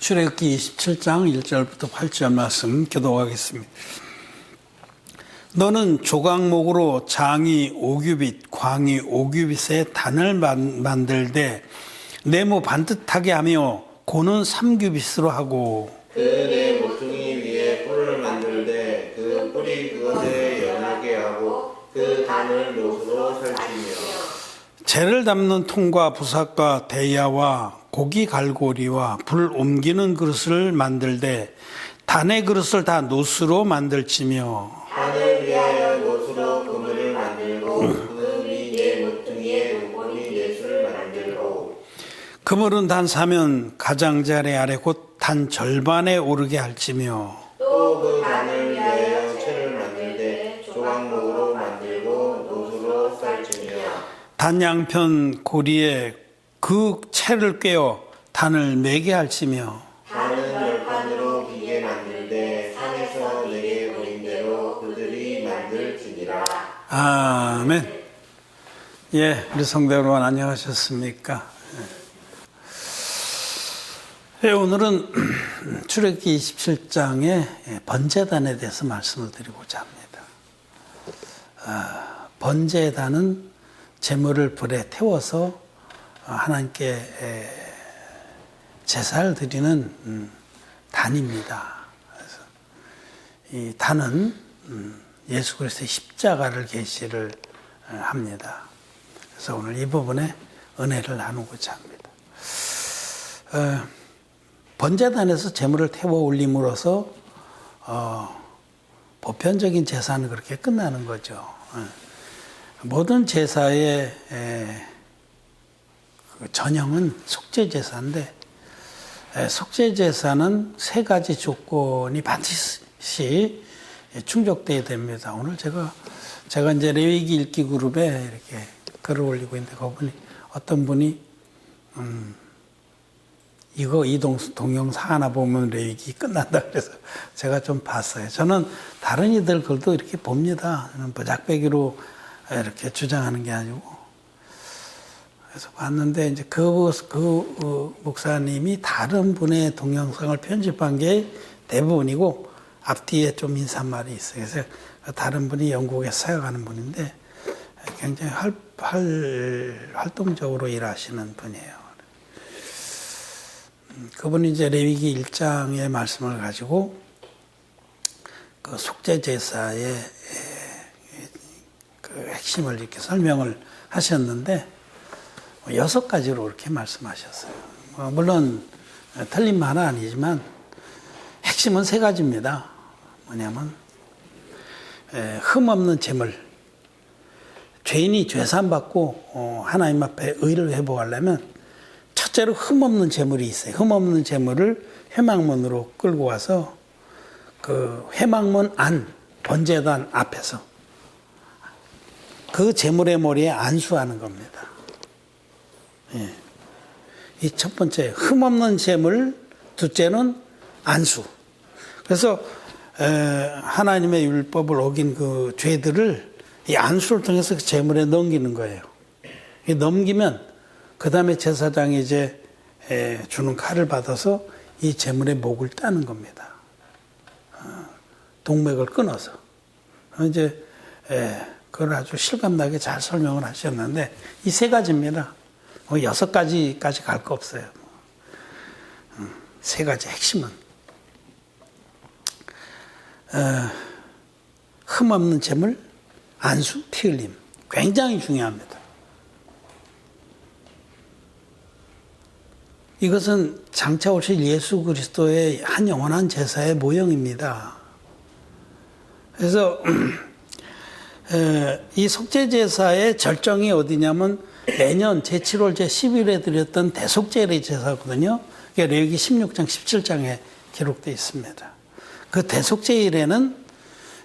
출애굽기 27장 1절부터 8절 말씀 교독하겠습니다. 너는 조각목으로 장이 5규빗, 광이 5규빗의 단을 만들되 네모 반듯하게 하며 고는 3규빗으로 하고 그 네 모퉁이 위에 뿔을 만들되 그 뿔이 그것에 연하게 하고 그 단을 못으로 설치며 재를 담는 통과 부삭과 대야와 고기 갈고리와 불 옮기는 그릇을 만들되 단의 그릇을 다 노스로 만들지며 단을 위하여 못으로 그물을 만들고 그 네 모퉁이에 눈꼬리 넷을 만들고 그물은 단 사면 가장자리 아래 곧 단 절반에 오르게 할지며 또 그 단을 위하여 채를 만들되 조각목으로 만들고 노수로 설치며 단 양편 고리에 그 채를 꿰어 단을 매게 할지며 단은 열판으로 기게 만들되 산에서 내게 보인 대로 그들이 만들지니라. 아멘. 예, 우리 성도 여러분 안녕하셨습니까? 예, 오늘은 출애굽기 27장의 번제단에 대해서 말씀을 드리고자 합니다. 번제단은 제물을 불에 태워서 하나님께 제사를 드리는 단입니다. 그래서 이 단은 예수 그리스도의 십자가를 계시를 합니다. 그래서 오늘 이 부분에 은혜를 나누고자 합니다. 번제단에서 제물을 태워 올림으로써 보편적인 제사는 그렇게 끝나는 거죠. 모든 제사의 전형은 속죄제사인데 속죄제사는 세 가지 조건이 반드시 충족돼야 됩니다. 오늘 제가 이제 레위기 읽기 그룹에 이렇게 글을 올리고 있는데 거기 어떤 분이 이 동영상 하나 보면 레위기 끝난다 그래서 제가 좀 봤어요. 저는 다른 이들 글도 이렇게 봅니다. 저는 보작배기로 이렇게 주장하는 게 아니고. 그래서 봤는데 이제 그 목사님이 다른 분의 동영상을 편집한 게 대부분이고 앞뒤에 좀 인사말이 있어요. 그래서 다른 분이 영국에서 사역하는 분인데 굉장히 활동적으로 일하시는 분이에요. 그분이 이제 레위기 1장의 말씀을 가지고 그 속죄제사의 그 핵심을 이렇게 설명을 하셨는데 6가지로 이렇게 말씀하셨어요. 물론 틀린 말은 아니지만 핵심은 3가지입니다. 뭐냐면 흠없는 제물, 죄인이 죄산 받고 하나님 앞에 의를 회복하려면 첫째로 흠없는 제물이 있어요. 흠없는 제물을 회막문으로 끌고 와서 그 회막문 안 번제단 앞에서 그 제물의 머리에 안수하는 겁니다. 예. 이 첫 번째 흠없는 제물, 둘째는 안수. 그래서 하나님의 율법을 어긴 그 죄들을 이 안수를 통해서 그 제물에 넘기는 거예요. 넘기면 그 다음에 제사장이 이제 주는 칼을 받아서 이 제물의 목을 따는 겁니다. 동맥을 끊어서. 이제 그걸 아주 실감나게 잘 설명을 하셨는데 이 3가지입니다. 6가지까지 갈 거 없어요. 3가지 핵심은 흠없는 제물, 안수, 피 흘림. 굉장히 중요합니다. 이것은 장차 오실 예수 그리스도의 한 영원한 제사의 모형입니다. 그래서 이 속죄제사의 절정이 어디냐면 매년 제7월 제10일에 드렸던 대속죄의 제사거든요. 그게 레위기 16장 17장에 기록되어 있습니다. 그 대속죄일에는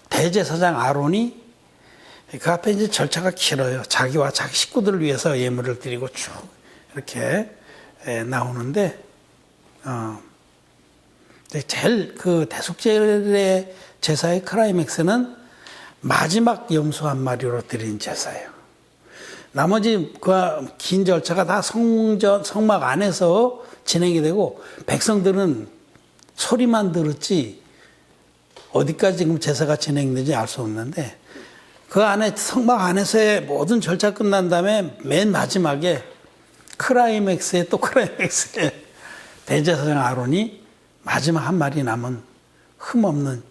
대제사장 아론이 그 앞에 이제 절차가 길어요. 자기와 자기 식구들을 위해서 예물을 드리고 쭉 이렇게 나오는데 제일 그 대속죄의 제사의 클라이맥스는 마지막 염소 한 마리로 드린 제사예요. 나머지 그 긴 절차가 다 성막 안에서 진행이 되고 백성들은 소리만 들었지 어디까지 지금 제사가 진행되는지 알 수 없는데 그 안에 성막 안에서의 모든 절차 끝난 다음에 맨 마지막에 클라이맥스에 또 클라이맥스에 대제사장 아론이 마지막 한 마리 남은 흠없는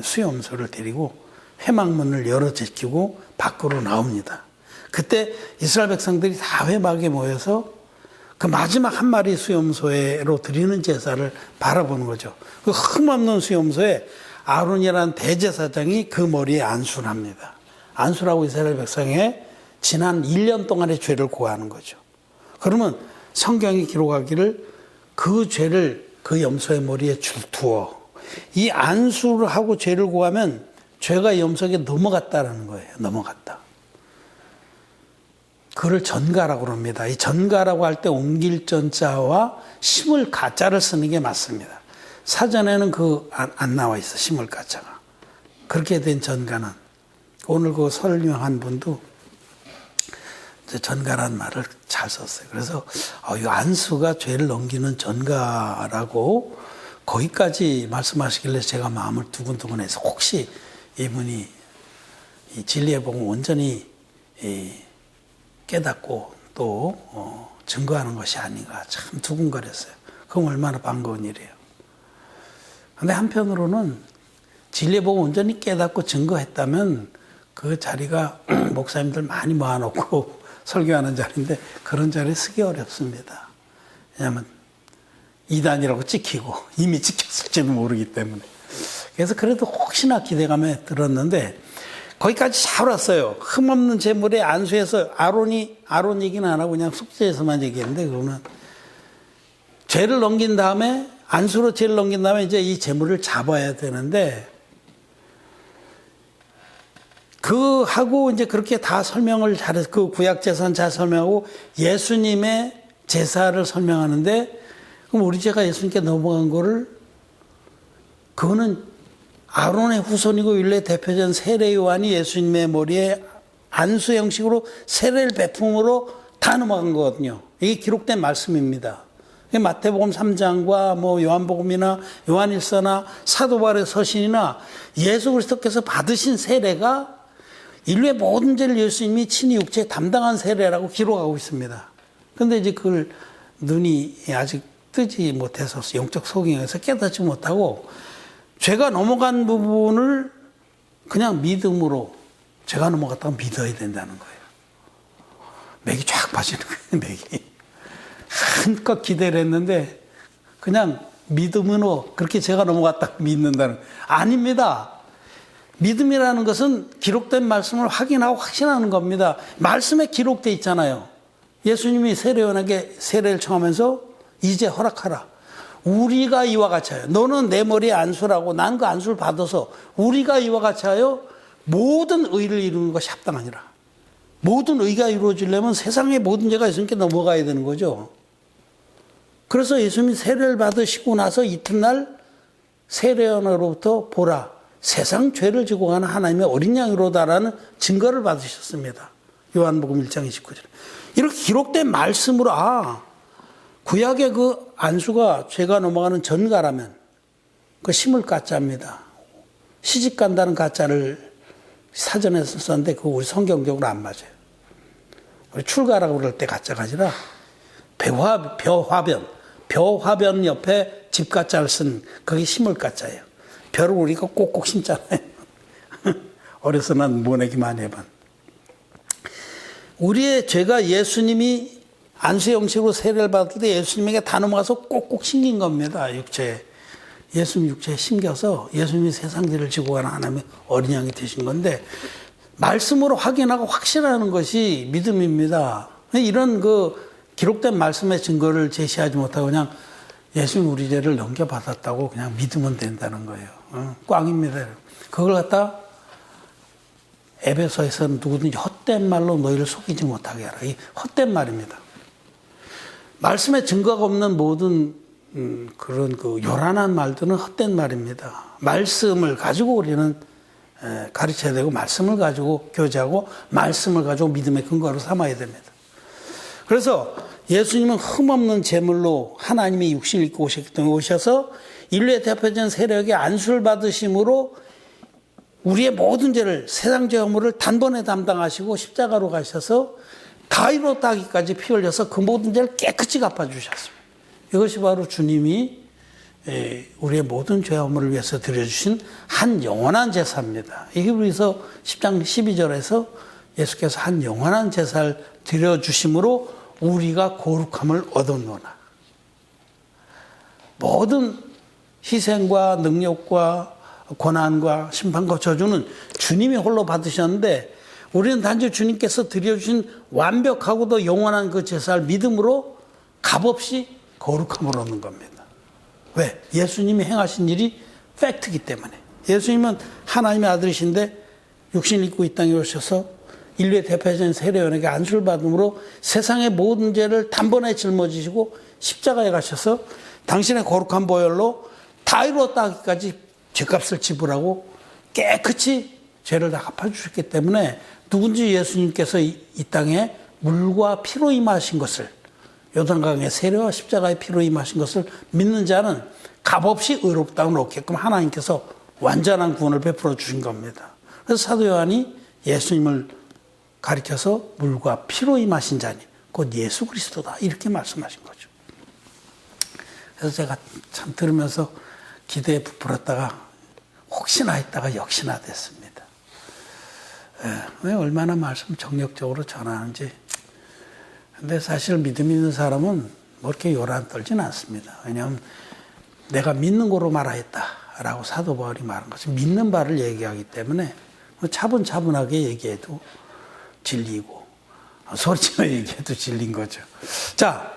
수염소를 데리고 회막문을 열어 제끼고 밖으로 나옵니다. 그때 이스라엘 백성들이 다 회막에 모여서 그 마지막 한 마리 수염소로 드리는 제사를 바라보는 거죠. 그 흠없는 수염소에 아론이라는 대제사장이 그 머리에 안수를 합니다. 안수라고 이스라엘 백성의 지난 1년 동안의 죄를 고하는 거죠. 그러면 성경이 기록하기를 그 죄를 그 염소의 머리에 두어 이 안수를 하고 죄를 고하면 죄가 염소에게 넘어갔다는 거예요. 넘어갔다. 그걸 전가라고 합니다. 이 전가라고 할 때 옮길 전자와 심을 가자를 쓰는 게 맞습니다. 사전에는 안 나와 있어, 심을 가자가. 그렇게 된 전가는 오늘 그 설명한 분도 전가라는 말을 잘 썼어요. 그래서 이 안수가 죄를 넘기는 전가라고 거기까지 말씀하시길래 제가 마음을 두근두근해서 혹시 이분이 이 진리의 복음을 온전히 깨닫고 또 증거하는 것이 아닌가 참 두근거렸어요. 그럼 얼마나 반가운 일이에요. 그런데 한편으로는 진리의 복음을 온전히 깨닫고 증거했다면 그 자리가 목사님들 많이 모아놓고 설교하는 자리인데 그런 자리에 쓰기 어렵습니다. 왜냐하면 이단이라고 찍히고 이미 찍혔을지도 모르기 때문에. 그래서 그래도 혹시나 기대감에 들었는데 거기까지 잘 왔어요. 흠없는 제물에 안수해서 아론 얘기는 안 하고 그냥 숙제에서만 얘기했는데 그거는 죄를 넘긴 다음에 안수로 죄를 넘긴 다음에 이제 이 제물을 잡아야 되는데 하고 이제 그렇게 다 설명을 잘해서 그 구약 제사는 잘 설명하고 예수님의 제사를 설명하는데 그럼 우리 죄가 예수님께 넘어간 거를 그거는 아론의 후손이고 율례 대표전 세례 요한이 예수님의 머리에 안수 형식으로 세례를 베품으로 다 넘어간 거거든요. 이게 기록된 말씀입니다. 마태복음 3장과 뭐 요한복음이나 요한일서나 사도 바울의 서신이나 예수 그리스도께서 받으신 세례가 인류의 모든 죄를 예수님이 친히 육체에 담당한 세례라고 기록하고 있습니다. 그런데 이제 그걸 눈이 아직 뜨지 못해서 영적 소경에서 깨닫지 못하고 죄가 넘어간 부분을 그냥 믿음으로 죄가 넘어갔다고 믿어야 된다는 거예요. 맥이 쫙 빠지는 거예요. 맥이. 한껏 기대를 했는데 그냥 믿음으로 그렇게 죄가 넘어갔다고 믿는다는 거예요. 아닙니다. 믿음이라는 것은 기록된 말씀을 확인하고 확신하는 겁니다. 말씀에 기록되어 있잖아요. 예수님이 세례요한에게 세례를 청하면서 이제 허락하라. 우리가 이와 같이 하여 너는 내 머리에 안수라고 난 그 안수를 받아서 우리가 이와 같이 하여 모든 의를 이루는 것이 합당하니라. 모든 의가 이루어지려면 세상의 모든 죄가 예수님께 넘어가야 되는 거죠. 그래서 예수님이 세례를 받으시고 나서 이튿날 세례요한으로부터 보라 세상 죄를 지고 가는 하나님의 어린 양이로다라는 증거를 받으셨습니다. 요한복음 1장 29절. 이렇게 기록된 말씀으로 구약의 그 안수가 죄가 넘어가는 전가라면 그 심을 가짜입니다. 시집 간다는 가짜를 사전에서 썼는데 그거 우리 성경적으로 안 맞아요. 우리 출가라고 그럴 때 가짜가 아니라 벼화변 옆에 집 가짜를 쓴 그게 심을 가짜예요. 벼를 우리가 꼭꼭 심잖아요. 어려서 난 모내기 많이 해봐. 우리의 죄가 예수님이 안수 형식으로 세례를 받을 때 예수님에게 다 넘어가서 꼭꼭 심긴 겁니다. 육체에. 예수님 육체에 심겨서 예수님이 세상 죄를 지고 가는 하나님의 어린 양이 되신 건데 말씀으로 확인하고 확신하는 것이 믿음입니다. 이런 그 기록된 말씀의 증거를 제시하지 못하고 그냥 예수님 우리 죄를 넘겨받았다고 그냥 믿으면 된다는 거예요. 꽝입니다. 그걸 갖다 에베소에서는 누구든지 헛된 말로 너희를 속이지 못하게 하라. 이 헛된 말입니다. 말씀에 증거가 없는 모든 그런 그 요란한 말들은 헛된 말입니다. 말씀을 가지고 우리는 가르쳐야 되고 말씀을 가지고 교제하고 말씀을 가지고 믿음의 근거로 삼아야 됩니다. 그래서 예수님은 흠없는 제물로 하나님이 육신을 입고 오셨기 때문에 오셔서 인류의 대표적인 세력의 안수를 받으심으로 우리의 모든 죄를 세상 죄 허물을 단번에 담당하시고 십자가로 가셔서 다 이뤘다 하기까지 피 흘려서 그 모든 죄를 깨끗이 갚아주셨습니다. 이것이 바로 주님이 우리의 모든 죄 허물을 위해서 드려주신 한 영원한 제사입니다. 히브리서 10장 12절에서 예수께서 한 영원한 제사를 드려주심으로 우리가 거룩함을 얻었노라. 모든 희생과 능력과 고난과 심판과 저주는 주님이 홀로 받으셨는데 우리는 단지 주님께서 드려주신 완벽하고도 영원한 그 제사를 믿음으로 값없이 거룩함을 얻는 겁니다. 왜? 예수님이 행하신 일이 팩트이기 때문에. 예수님은 하나님의 아들이신데 육신을 입고 이 땅에 오셔서 인류의 대표적인 세례요한에게 안수를 받음으로 세상의 모든 죄를 단번에 짊어지시고 십자가에 가셔서 당신의 거룩한 보혈로 다 이루었다 하기까지 죄값을 지불하고 깨끗이 죄를 다 갚아주셨기 때문에 누군지 예수님께서 이 땅에 물과 피로 임하신 것을 요단강의 세례와 십자가의 피로 임하신 것을 믿는 자는 값없이 의롭다고 얻게끔 하나님께서 완전한 구원을 베풀어 주신 겁니다. 그래서 사도 요한이 예수님을 가리켜서 물과 피로 임하신 자니 곧 예수 그리스도다 이렇게 말씀하신 거죠. 그래서 제가 참 들으면서 기대에 부풀었다가 혹시나 했다가 역시나 됐습니다. 왜 얼마나 말씀 정력적으로 전하는지. 근데 사실 믿음 있는 사람은 뭐 이렇게 요란 떨지는 않습니다. 왜냐하면 내가 믿는 거로 말하였다라고 사도 바울이 말한 것은 믿는 바를 얘기하기 때문에 차분차분하게 얘기해도 진리고 소리치며 얘기해도 진리인 거죠. 자,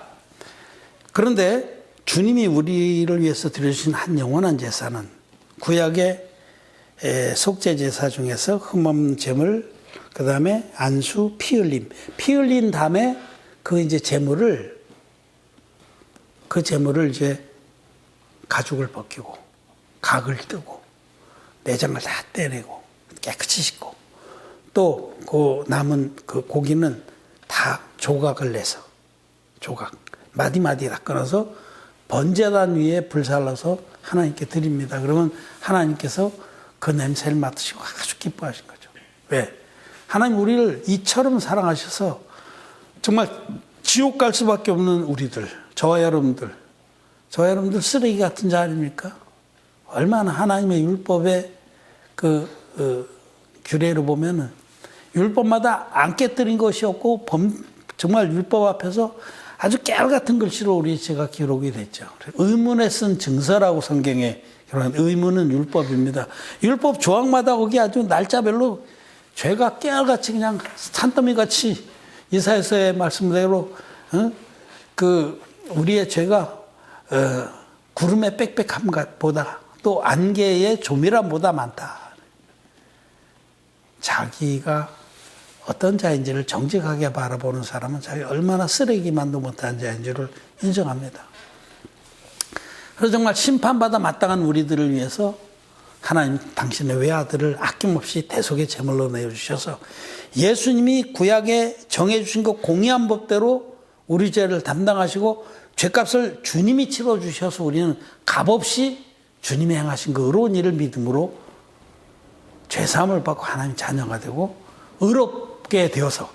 그런데 주님이 우리를 위해서 드려주신 한 영원한 제사는 구약의 속죄 제사 중에서 흠없는 제물, 그 다음에 안수, 피 흘림. 피 흘린 다음에 그 이제 제물을 이제 가죽을 벗기고 각을 뜨고 내장을 다 떼내고 깨끗이 씻고 또 그 남은 그 고기는 다 조각을 내서 조각 마디마디 다 끊어서 번제단 위에 불살라서 하나님께 드립니다. 그러면 하나님께서 그 냄새를 맡으시고 아주 기뻐하신 거죠. 왜? 하나님 우리를 이처럼 사랑하셔서 정말 지옥 갈 수밖에 없는 우리들, 저와 여러분들 쓰레기 같은 자 아닙니까? 얼마나 하나님의 율법의 규례로 보면은 율법마다 안 깨뜨린 것이 없고 정말 율법 앞에서 아주 깨알 같은 글씨로 우리 제가 기록이 됐죠. 의문에 쓴 증서라고 성경에 의문은 율법입니다. 율법 조항마다 거기 아주 날짜별로 죄가 깨알같이 그냥 산더미같이 이사야서의 말씀대로 우리의 죄가 구름의 빽빽함보다 또 안개의 조밀함보다 많다. 자기가 어떤 자인지를 정직하게 바라보는 사람은 자기가 얼마나 쓰레기만도 못한 자인지를 인정합니다. 그래서 정말 심판받아 마땅한 우리들을 위해서 하나님 당신의 외아들을 아낌없이 대속의 제물로 내어주셔서 예수님이 구약에 정해주신 것 공의한 법대로 우리 죄를 담당하시고 죄값을 주님이 치러주셔서 우리는 값없이 주님이 행하신 그 의로운 일을 믿음으로 죄사함을 받고 하나님 자녀가 되고 의롭게 되어서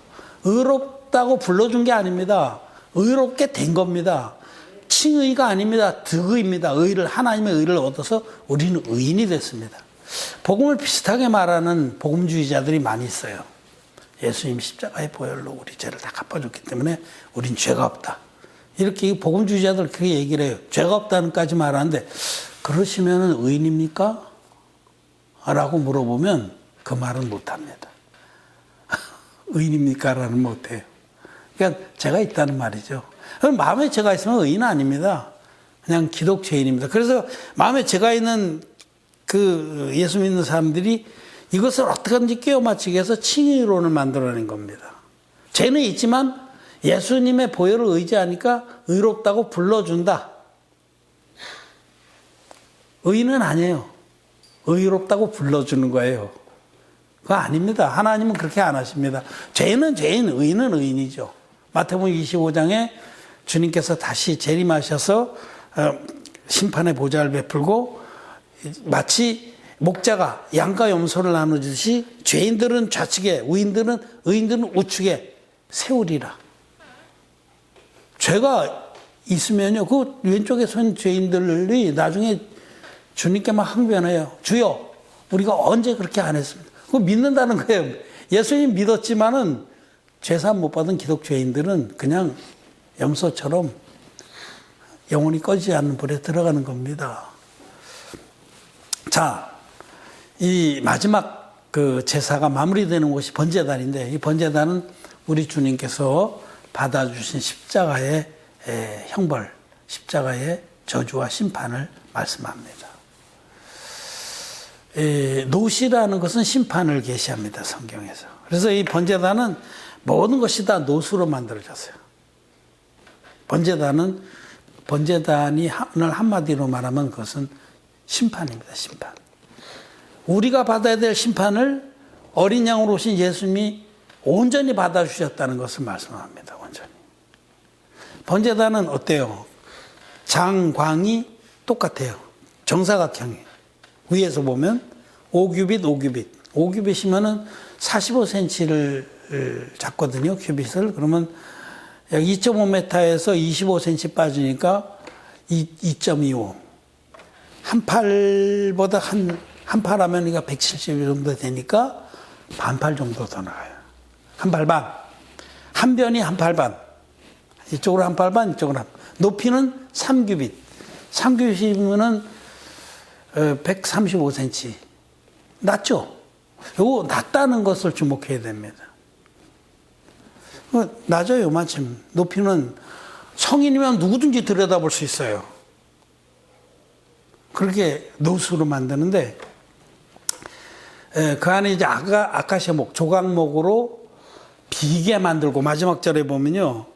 의롭다고 불러준 게 아닙니다. 의롭게 된 겁니다. 칭의가 아닙니다. 득의입니다. 하나님의 의를 얻어서 우리는 의인이 됐습니다. 복음을 비슷하게 말하는 복음주의자들이 많이 있어요. 예수님 십자가의 보혈로 우리 죄를 다 갚아줬기 때문에 우린 죄가 없다. 이렇게 복음주의자들 그렇게 얘기를 해요. 죄가 없다는까지 말하는데 그러시면 의인입니까? 라고 물어보면 그 말은 못합니다. 의인입니까? 라는 못해요. 그러니까 죄가 있다는 말이죠. 마음에 죄가 있으면 의인은 아닙니다. 그냥 기독죄인입니다. 그래서 마음에 죄가 있는 그 예수 믿는 사람들이 이것을 어떻게든지 끼워 맞추기 위해서 칭의론을 만들어낸 겁니다. 죄는 있지만 예수님의 보혈을 의지하니까 의롭다고 불러준다. 의인은 아니에요. 의롭다고 불러주는 거예요. 그거 아닙니다. 하나님은 그렇게 안 하십니다. 죄인은 죄인, 의인은 의인이죠. 마태복음 25장에 주님께서 다시 재림하셔서 심판의 보좌를 베풀고 마치 목자가 양과 염소를 나누듯이 죄인들은 좌측에 의인들은 우측에 세우리라. 죄가 있으면요, 그 왼쪽에 선 죄인들이 나중에 주님께만 항변해요. 주여, 우리가 언제 그렇게 안 했습니다. 그거 믿는다는 거예요. 예수님 믿었지만은 죄사함 못 받은 기독교인들은 그냥 염소처럼 영원히 꺼지지 않는 불에 들어가는 겁니다. 자, 이 마지막 그 제사가 마무리되는 곳이 번제단인데, 이 번제단은 우리 주님께서 받아주신 십자가의 형벌, 십자가의 저주와 심판을 말씀합니다. 노시라는 것은 심판을 계시합니다, 성경에서. 그래서 이 번제단은 모든 것이 다 노수로 만들어졌어요. 번제단이 오늘 한마디로 말하면 그것은 심판입니다, 심판. 우리가 받아야 될 심판을 어린 양으로 오신 예수님이 온전히 받아주셨다는 것을 말씀합니다, 온전히. 번제단은 어때요? 장광이 똑같아요. 정사각형이에요. 위에서 보면 5규빗. 5규빗이면은 45cm를 잡거든요, 큐빗을. 그러면 2.5m에서 25cm 빠지니까 2.25. 한 팔보다 한 팔 하면 170 정도 되니까 반팔 정도 더 나가요. 한 팔 반. 한 변이 한 팔 반. 이쪽으로 한 팔 반, 이쪽으로 한. 높이는 3규빗. 3규빗이면은 135cm. 낮죠? 요거 낮다는 것을 주목해야 됩니다. 낮아요, 요만큼. 높이는 성인이면 누구든지 들여다볼 수 있어요. 그렇게 노수로 만드는데, 그 안에 이제 아카시아목, 조각목으로 비게 만들고, 마지막 절에 보면요,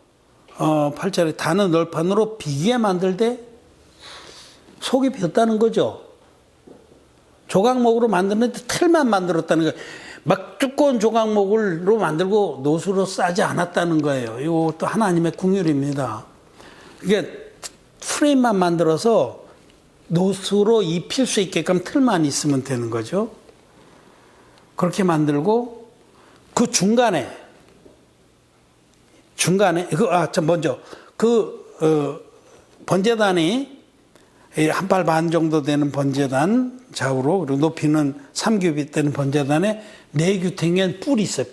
8절에 다는 널판으로 비게 만들 때 속이 비었다는 거죠. 조각목으로 만드는데 틀만 만들었다는 거예요. 막 두꺼운 조각목으로 만들고 노수로 싸지 않았다는 거예요. 이것도 하나님의 긍휼입니다. 이게 프레임만 만들어서 노수로 입힐 수 있게끔 틀만 있으면 되는 거죠. 그렇게 만들고 그 중간에 먼저 번제단이 한 팔 반 정도 되는 번제단 좌우로, 그리고 높이는 3규빗 되는 번제단에 4규탱엔 뿔이 있어요,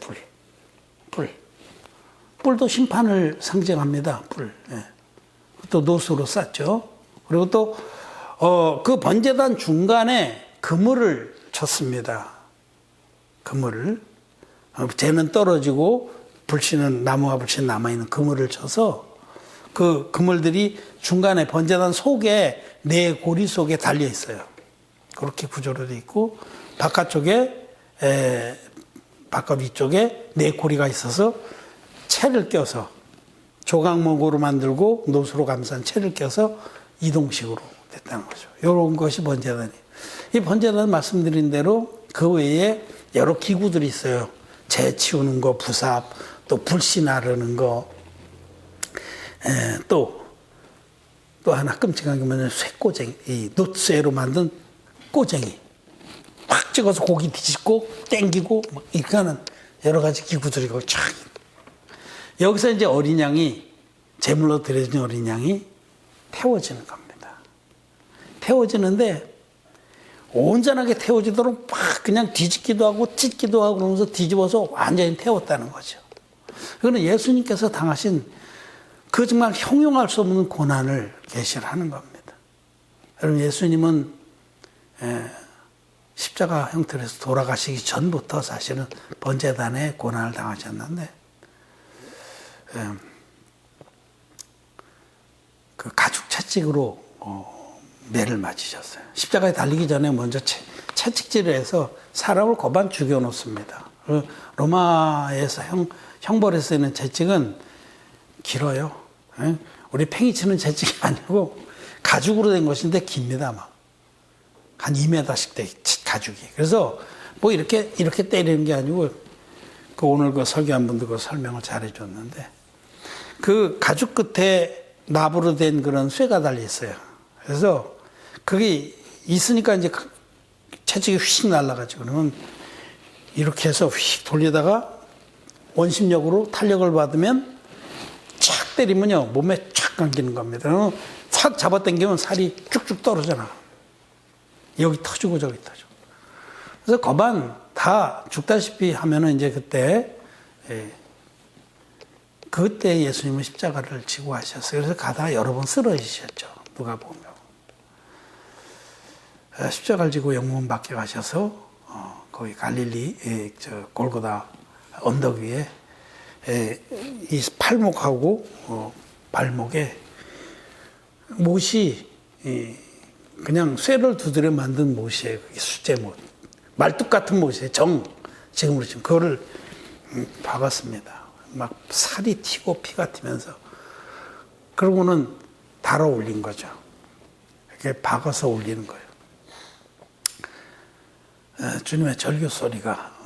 뿔. 뿔도 심판을 상징합니다, 뿔. 예. 또 노수로 쌌죠. 그리고 또, 그 번제단 중간에 그물을 쳤습니다. 그물을. 재는 떨어지고 나무와 불씨는 남아있는 그물을 쳐서 그 그물들이 중간에 번제단 속에 네 고리 속에 달려 있어요. 그렇게 구조로 되어 있고, 바깥 위쪽에 네 고리가 있어서 채를 껴서 조각목으로 만들고 노수로 감싼 채를 껴서 이동식으로 됐다는 거죠. 이런 것이 번제단이에요. 이 번제단 말씀드린 대로 그 외에 여러 기구들이 있어요. 재 치우는 거, 부삽, 또 불씨 나르는 거, 또 하나 끔찍한 게 뭐냐면 쇠꼬쟁이, 이 놋쇠로 만든 꼬쟁이. 확 찍어서 고기 뒤집고 땡기고 막 이렇게 하는 여러 가지 기구들이 거기 쫙. 여기서 이제 어린 양이, 제물로 드려진 어린 양이 태워지는 겁니다. 태워지는데 온전하게 태워지도록 막 그냥 뒤집기도 하고 찢기도 하고 그러면서 뒤집어서 완전히 태웠다는 거죠. 그거는 예수님께서 당하신 그 정말 형용할 수 없는 고난을 계시를 하는 겁니다. 여러분, 예수님은 십자가 형태로 해서 돌아가시기 전부터 사실은 번제단에 고난을 당하셨는데, 그 가죽 채찍으로 매를 맞으셨어요. 십자가에 달리기 전에 먼저 채찍질을 해서 사람을 고반 죽여놓습니다. 로마에서 형벌에 쓰이는 채찍은 길어요. 우리 팽이 치는 채찍이 아니고 가죽으로 된 것인데 깁니다. 막. 한 2m씩 돼, 가죽이. 그래서 뭐 이렇게 때리는 게 아니고 그 오늘 그 설교한 분도 그 설명을 잘 해줬는데 그 가죽 끝에 나부로 된 그런 쇠가 달려 있어요. 그래서 그게 있으니까 이제 채찍이 휙 날아가지고 그러면 이렇게 해서 휙 돌리다가 원심력으로 탄력을 받으면 착 때리면요 몸에 착 감기는 겁니다. 확 잡아당기면 살이 쭉쭉 떨어져 나. 여기 터지고 저기 터지고. 그래서 거반 다 죽다시피 하면은 이제 그때 예수님은 십자가를 지고 가셨어요. 그래서 가다가 여러 번 쓰러지셨죠. 누가 보면 십자가를 지고 영문 밖에 가셔서 거기 갈릴리 저 골고다 언덕 위에 이 팔목하고 발목에 못이 그냥 쇠를 두드려 만든 못이에요. 그게 수제못. 말뚝 같은 못이에요. 지금으로 치면 그거를 박았습니다. 막 살이 튀고 피가 튀면서 그러고는 달아 올린 거죠. 이렇게 박아서 올리는 거예요. 주님의 절규 소리가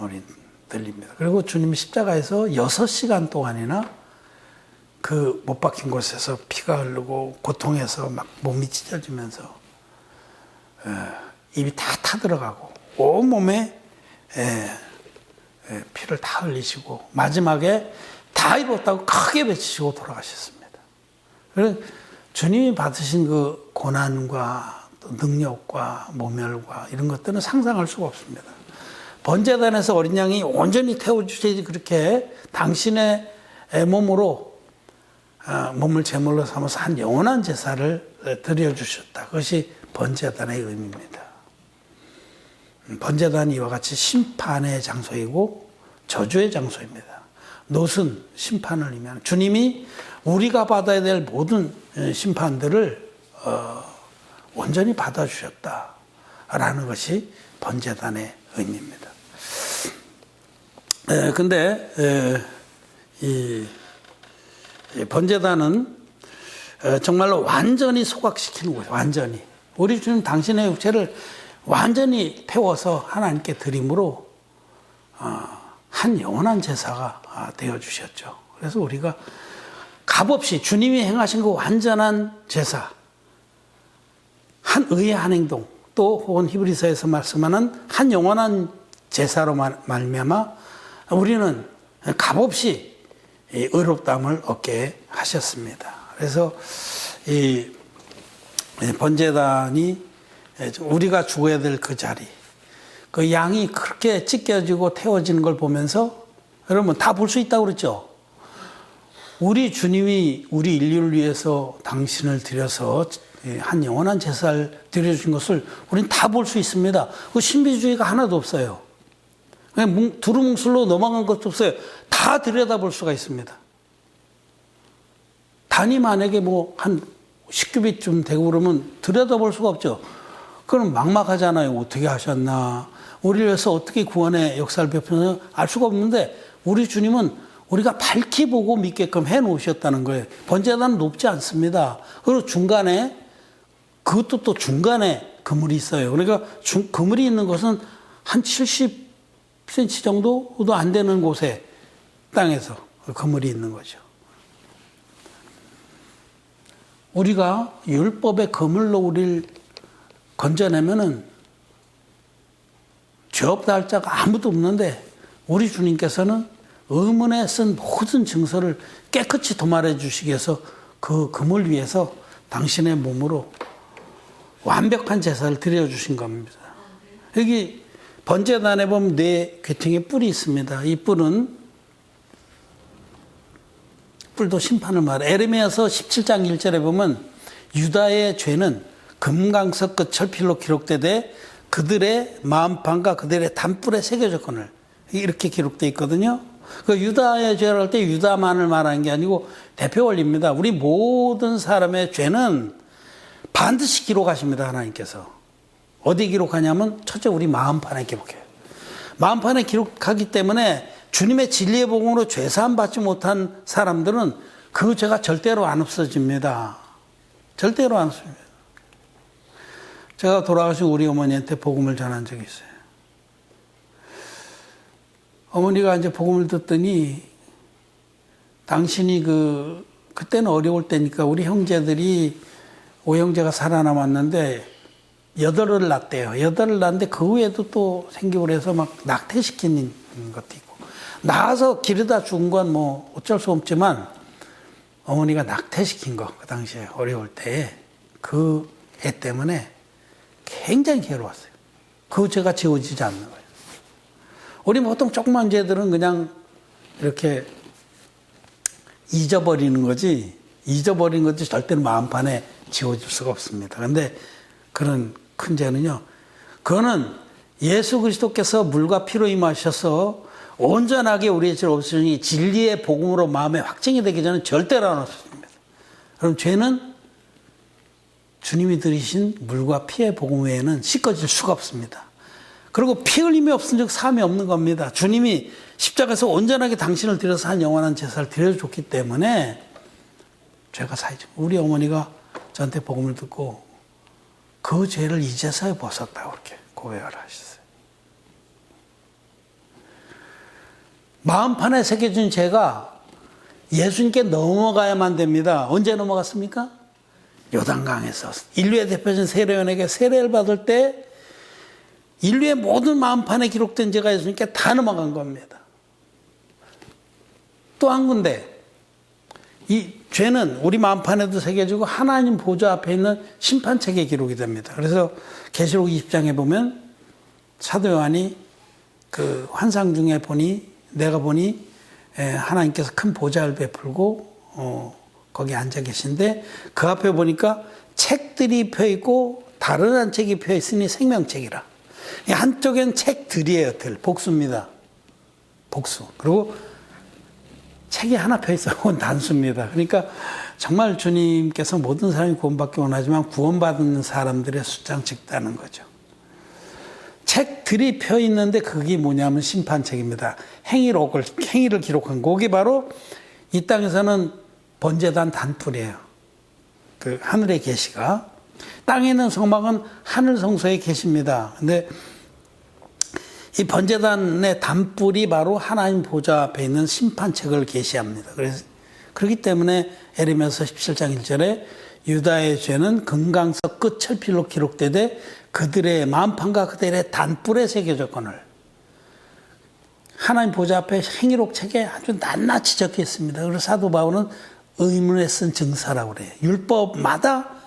들립니다. 그리고 주님이 십자가에서 6시간 동안이나 그 못 박힌 곳에서 피가 흐르고 고통해서 막 몸이 찢어지면서 입이 다 타들어가고 온몸에 피를 다 흘리시고 마지막에 다 이뤘다고 크게 외치시고 돌아가셨습니다. 그래서 주님이 받으신 그 고난과 또 능력과 모멸과 이런 것들은 상상할 수가 없습니다. 번제단에서 어린 양이 온전히 태워주셔야지 그렇게 당신의 몸으로 몸을 제물로 삼아서 한 영원한 제사를 드려주셨다. 그것이 번제단의 의미입니다. 번제단이 이와 같이 심판의 장소이고 저주의 장소입니다. 놋은 심판을 의미하는 주님이 우리가 받아야 될 모든 심판들을 온전히 받아주셨다라는 것이 번제단의 의미입니다. 근데 이 번제단은 정말로 완전히 소각시키는 거예요. 완전히. 우리 주님 당신의 육체를 완전히 태워서 하나님께 드림으로 한 영원한 제사가 되어주셨죠. 그래서 우리가 값없이 주님이 행하신 그 완전한 제사, 한 의의 한 행동, 또 혹은 히브리서에서 말씀하는 한 영원한 제사로 말미암아 우리는 값없이 의롭다함을 얻게 하셨습니다. 그래서 이 번제단이 우리가 죽어야 될 그 자리, 그 양이 그렇게 찢겨지고 태워지는 걸 보면서 여러분 다 볼 수 있다고 그랬죠. 우리 주님이 우리 인류를 위해서 당신을 들여서 한 영원한 제사를 드려준 것을 우리는 다 볼 수 있습니다. 그 신비주의가 하나도 없어요. 그냥 두루뭉술로 넘어간 것도 없어요. 다 들여다볼 수가 있습니다. 단위 만약에 뭐 한 10규빗쯤 되고 그러면 들여다볼 수가 없죠. 그럼 막막하잖아요. 어떻게 하셨나. 우리를 위해서 어떻게 구원의 역사를 베푸나 알 수가 없는데 우리 주님은 우리가 밝히 보고 믿게끔 해놓으셨다는 거예요. 번제단은 높지 않습니다. 그리고 중간에 그것도 또 중간에 그물이 있어요. 그러니까 그물이 있는 것은 한 70cm 정도도 안 되는 곳에 땅에서 그물이 있는 거죠. 우리가 율법의 그물로 우리를 건져내면은 죄 없다 할 자가 아무도 없는데 우리 주님께서는 의문에 쓴 모든 증서를 깨끗이 도말해 주시기 위해서 그 그물 위에서 당신의 몸으로 완벽한 제사를 드려주신 겁니다. 여기 번제단에 보면 네 괴팅의 뿔이 있습니다. 이 뿔은 뿔도 심판을 말해. 에레미야서 17장 1절에 보면 유다의 죄는 금강석 끝 철필로 기록되되 그들의 마음판과 그들의 단뿔에 새겨졌거늘 이렇게 기록되어 있거든요. 그 유다의 죄를 할 때 유다만을 말하는 게 아니고 대표 원리입니다. 우리 모든 사람의 죄는 반드시 기록하십니다. 하나님께서. 어디 기록하냐면 첫째 우리 마음판에 기록해요. 마음판에 기록하기 때문에 주님의 진리의 복음으로 죄사함 받지 못한 사람들은 그 죄가 절대로 안 없어집니다. 절대로 안 없어집니다. 제가 돌아가신 우리 어머니한테 복음을 전한 적이 있어요. 어머니가 이제 복음을 듣더니 당신이 그때는 어려울 때니까 우리 형제들이 5형제가 살아남았는데 8을 낳았대요. 8을 낳았는데 그 후에도 또 생기고 해서 막 낙태시키는 것도 있고. 낳아서 기르다 죽은 건 뭐 어쩔 수 없지만 어머니가 낙태시킨 거, 그 당시에 어려울 때에 그 애 때문에 굉장히 괴로웠어요. 그 죄가 지워지지 않는 거예요. 우리 보통 조그만 죄들은 그냥 이렇게 잊어버리는 거지, 절대로 마음판에 지워질 수가 없습니다. 그런데 그런 큰 죄는요, 그거는 예수 그리스도께서 물과 피로 임하셔서 온전하게 우리의 죄를 없으시니 진리의 복음으로 마음에 확증이 되기 전에 절대로 안 없습니다. 그럼 죄는 주님이 들이신 물과 피의 복음 외에는 씻어질 수가 없습니다. 그리고 피 흘림이 없은 즉 사함이 없는 겁니다. 주님이 십자가에서 온전하게 당신을 들여서 한 영원한 제사를 드려줬기 때문에 죄가 사해져. 우리 어머니가 저한테 복음을 듣고 그 죄를 이제서야 벗었다고 그렇게 고백을 하셨어요. 마음판에 새겨진 죄가 예수님께 넘어가야만 됩니다. 언제 넘어갔습니까? 요단강에서 인류의 대표적인 세례요한에게 세례를 받을 때 인류의 모든 마음판에 기록된 죄가 예수님께 다 넘어간 겁니다. 또 한 군데, 이 죄는 우리 마음판에도 새겨지고 하나님 보좌 앞에 있는 심판책에 기록이 됩니다. 그래서 계시록 20장에 보면 사도 요한이 그 환상 중에 내가 보니 하나님께서 큰 보좌를 베풀고 거기 앉아 계신데 그 앞에 보니까 책들이 펴 있고 다른 한 책이 펴 있으니 생명책이라. 한쪽엔 책들이에요. 복수입니다. 복수. 그리고 책이 하나 펴 있어요. 그건 단수입니다. 그러니까 정말 주님께서 모든 사람이 구원받기 원하지만 구원받는 사람들의 숫자는 적다는 거죠. 책들이 펴 있는데 그게 뭐냐면 심판책입니다. 행위를 기록한 그게 바로 이 땅에서는 번제단 단뿔이에요. 그 하늘의 계시가. 땅에 있는 성막은 하늘 성소에 계십니다. 근데 이 번제단의 단뿔이 바로 하나님 보좌 앞에 있는 심판책을 계시합니다. 그래서 그렇기 때문에 에레미야서 17장 1절에 유다의 죄는 금강석 끝 철필로 기록되되 그들의 마음판과 그들의 단뿔에 새겨졌거늘. 하나님 보좌 앞에 행위록 책에 아주 낱낱이 적혀 있습니다. 그래서 사도 바울은 의문에 쓴 증서라고 그래요. 율법마다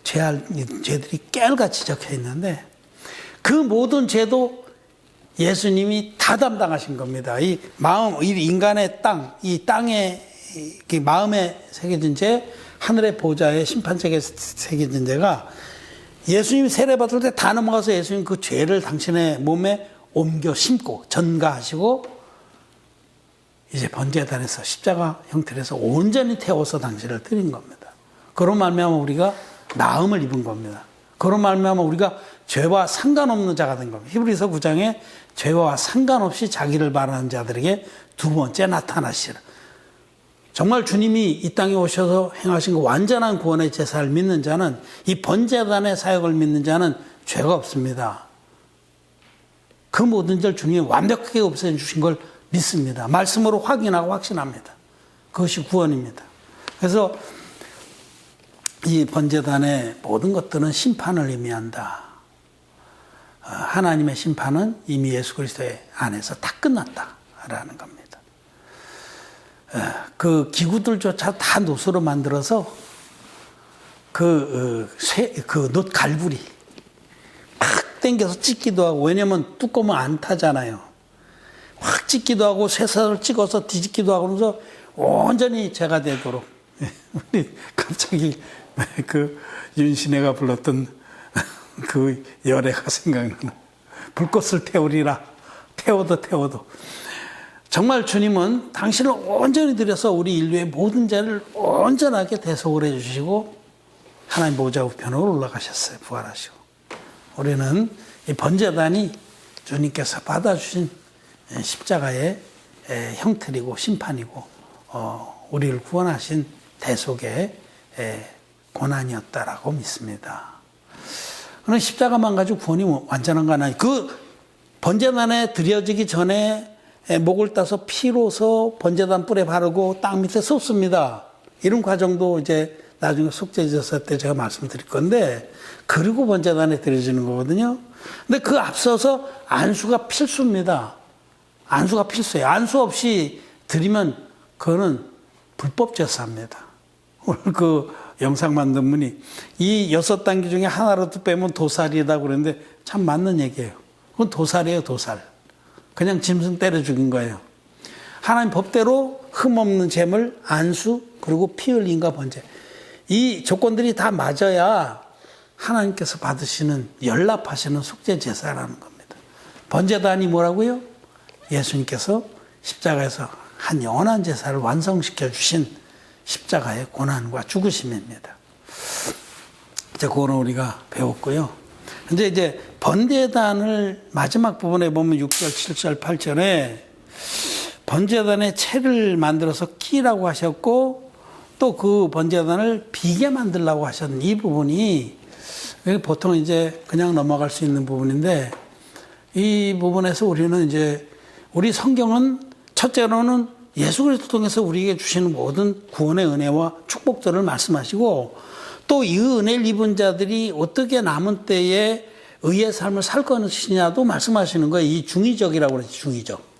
죄들이 깨알같이 적혀 있는데 그 모든 죄도 예수님이 다 담당하신 겁니다. 이 인간의 이 땅에 마음에 새겨진 죄, 하늘의 보좌에 심판책에 새겨진 죄가 예수님이 세례받을 때 다 넘어가서 예수님 그 죄를 당신의 몸에 옮겨 심고 전가하시고 이제 번제단에서 십자가 형태로 해서 온전히 태워서 당신을 드린 겁니다. 그런 말미암아 우리가 나음을 입은 겁니다. 그런 말미암아 우리가 죄와 상관없는 자가 된 겁니다. 히브리서 9장에 죄와 상관없이 자기를 바라는 자들에게 두 번째 나타나시라. 정말 주님이 이 땅에 오셔서 행하신 그 완전한 구원의 제사를 믿는 자는, 이 번제단의 사역을 믿는 자는 죄가 없습니다. 그 모든 죄를 주님이 완벽하게 없애주신 걸 믿습니다. 말씀으로 확인하고 확신합니다. 그것이 구원입니다. 그래서 이 번제단의 모든 것들은 심판을 의미한다. 하나님의 심판은 이미 예수 그리스도의 안에서 다 끝났다라는 겁니다. 그 기구들조차 다 놋으로 만들어서 놋 갈부리 팍 당겨서 찢기도 하고, 왜냐면 두꺼우면 안 타잖아요. 확 찢기도 하고 쇠사를 찍어서 뒤집기도 하고 그러면서 온전히 죄가 되도록. 우리 갑자기 그 윤신혜가 불렀던 그 열애가 생각나는, 불꽃을 태우리라. 태워도. 정말 주님은 당신을 온전히 들여서 우리 인류의 모든 죄를 온전하게 대속을 해주시고 하나님 보좌 우편으로 올라가셨어요. 부활하시고. 우리는 이 번제단이 주님께서 받아주신 십자가의 형틀이고 심판이고 우리를 구원하신 대속의 고난이었다라고 믿습니다. 그러나 십자가만 가지고 구원이 완전한 건 아니에요. 그 번제단에 드려지기 전에 목을 따서 피로서 번제단 뿔에 바르고 땅 밑에 쏟습니다. 이런 과정도 이제 나중에 속죄제사 때 제가 말씀드릴 건데, 그리고 번제단에 드려지는 거거든요. 근데 그 앞서서 안수가 필수입니다. 안수가 필수예요. 안수 없이 드리면 그거는 불법 제사입니다. 오늘 그 영상 만든 분이 이 6단계 중에 하나라도 빼면 도살이다 그랬는데 참 맞는 얘기예요. 그건 도살이에요, 도살. 그냥 짐승 때려 죽인 거예요. 하나님 법대로 흠없는 제물, 안수, 그리고 피 흘림과 번제. 이 조건들이 다 맞아야 하나님께서 받으시는, 연락하시는 속죄 제사라는 겁니다. 번제단이 뭐라고요? 예수님께서 십자가에서 한 영원한 제사를 완성시켜 주신 십자가의 고난과 죽으심입니다. 이제 그거는 우리가 배웠고요. 근데 이제 번제단을 마지막 부분에 보면 6절, 7절, 8절에 번제단에 채를 만들어서 끼라고 하셨고, 또 그 번제단을 비게 만들라고 하셨는 이 부분이 보통 이제 그냥 넘어갈 수 있는 부분인데, 이 부분에서 우리는 이제 우리 성경은 첫째로는 예수 그리스도 통해서 우리에게 주시는 모든 구원의 은혜와 축복들을 말씀하시고, 또 이 은혜를 입은 자들이 어떻게 남은 때에 의의 삶을 살 것이냐도 말씀하시는 거예요. 이 중의적이라고 그러죠, 중의적.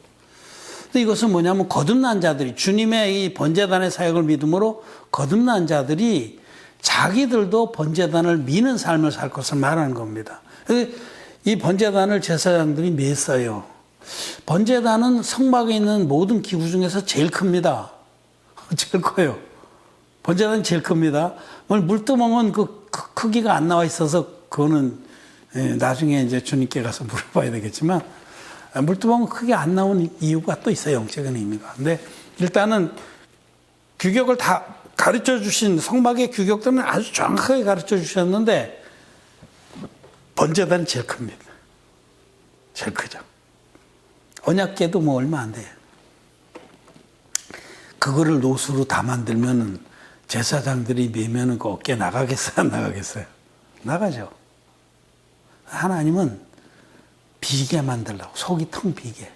근데 이것은 뭐냐면 거듭난 자들이, 주님의 이 번제단의 사역을 믿음으로 거듭난 자들이 자기들도 번제단을 미는 삶을 살 것을 말하는 겁니다. 이 번제단을 제사장들이 맸어요. 번제단은 성막에 있는 모든 기구 중에서 제일 큽니다. 제일 커요. 번제단이 제일 큽니다. 물두멍은 그 크기가 안 나와 있어서 그거는 나중에 이제 주님께 가서 물어봐야 되겠지만, 물두멍은 크게 안 나온 이유가 또 있어요. 영적인 의미가. 근데 일단은 규격을 다 가르쳐 주신, 성막의 규격들은 아주 정확하게 가르쳐 주셨는데 번제단이 제일 큽니다. 제일 크죠. 언약궤도 뭐 얼마 안 돼요. 그거를 노수로 다 만들면은 제사장들이 매면은 그 어깨 나가겠어요, 안 나가겠어요? 나가죠. 하나님은 비게 만들라고, 속이 텅 비게.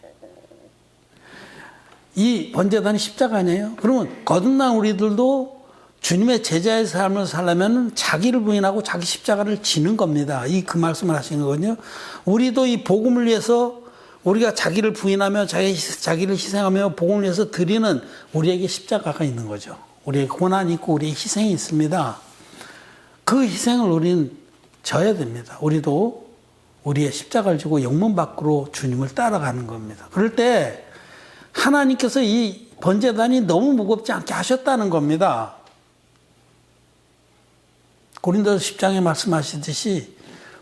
이 번제단이 십자가 아니에요? 그러면 거듭난 우리들도 주님의 제자의 삶을 살려면 자기를 부인하고 자기 십자가를 지는 겁니다. 그 말씀을 하시는 거거든요. 우리도 이 복음을 위해서 우리가 자기를 부인하며 자기를 희생하며 복음을 위해서 드리는 우리에게 십자가가 있는 거죠. 우리에게 고난이 있고 우리의 희생이 있습니다. 그 희생을 우리는 져야 됩니다. 우리도 우리의 십자가를 지고 영문 밖으로 주님을 따라가는 겁니다. 그럴 때 하나님께서 이 번제단이 너무 무겁지 않게 하셨다는 겁니다. 고린도서 10장에 말씀하시듯이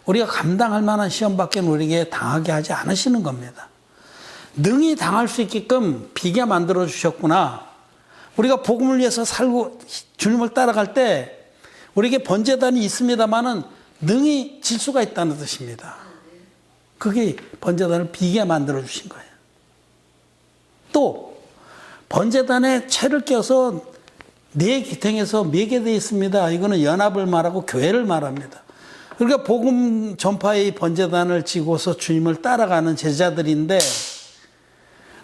우리가 감당할 만한 시험밖에 우리에게 당하게 하지 않으시는 겁니다. 능히 당할 수 있게끔 비게 만들어 주셨구나. 우리가 복음을 위해서 살고 주님을 따라갈 때 우리에게 번제단이 있습니다만은 능히 질 수가 있다는 뜻입니다. 그게 번제단을 비게 만들어 주신 거예요. 또 번제단에 채를 껴서 네 기탱에서 매게 되어 있습니다. 이거는 연합을 말하고 교회를 말합니다. 그러니까 복음 전파의 번제단을 지고서 주님을 따라가는 제자들인데,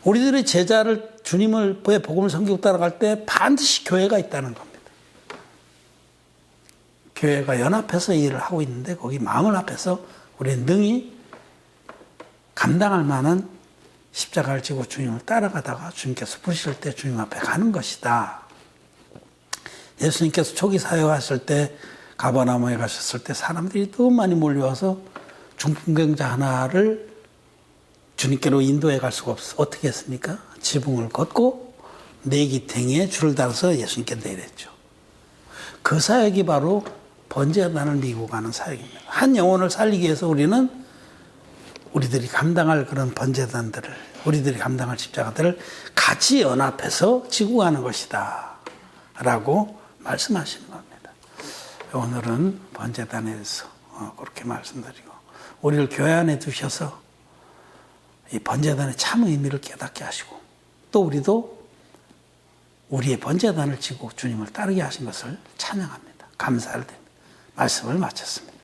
우리들의 제자를 주님을 복음을 섬기고 따라갈 때 반드시 교회가 있다는 겁니다. 교회가 연합해서 일을 하고 있는데 거기 마음을 합해서 우리는 능히 감당할 만한 십자가를 지고 주님을 따라가다가 주님께서 부르실 때 주님 앞에 가는 것이다. 예수님께서 초기 사역하실 때 가버나움에 가셨을 때 사람들이 너무 많이 몰려와서 중풍병자 하나를 주님께로 인도해 갈 수가 없어. 어떻게 했습니까? 지붕을 걷고 네 기탱에 줄을 달아서 예수님께 내렸죠. 그 사역이 바로 번제단을 미고 가는 사역입니다. 한 영혼을 살리기 위해서 우리는 우리들이 감당할 그런 번제단들을, 우리들이 감당할 십자가들을 같이 연합해서 지고 가는 것이다 라고 말씀하시는 겁니다. 오늘은 번제단에 대해서 그렇게 말씀드리고, 우리를 교회 안에 두셔서 이 번제단의 참 의미를 깨닫게 하시고, 또 우리도 우리의 번제단을 지고 주님을 따르게 하신 것을 찬양합니다. 감사를 드립니다. 말씀을 마쳤습니다.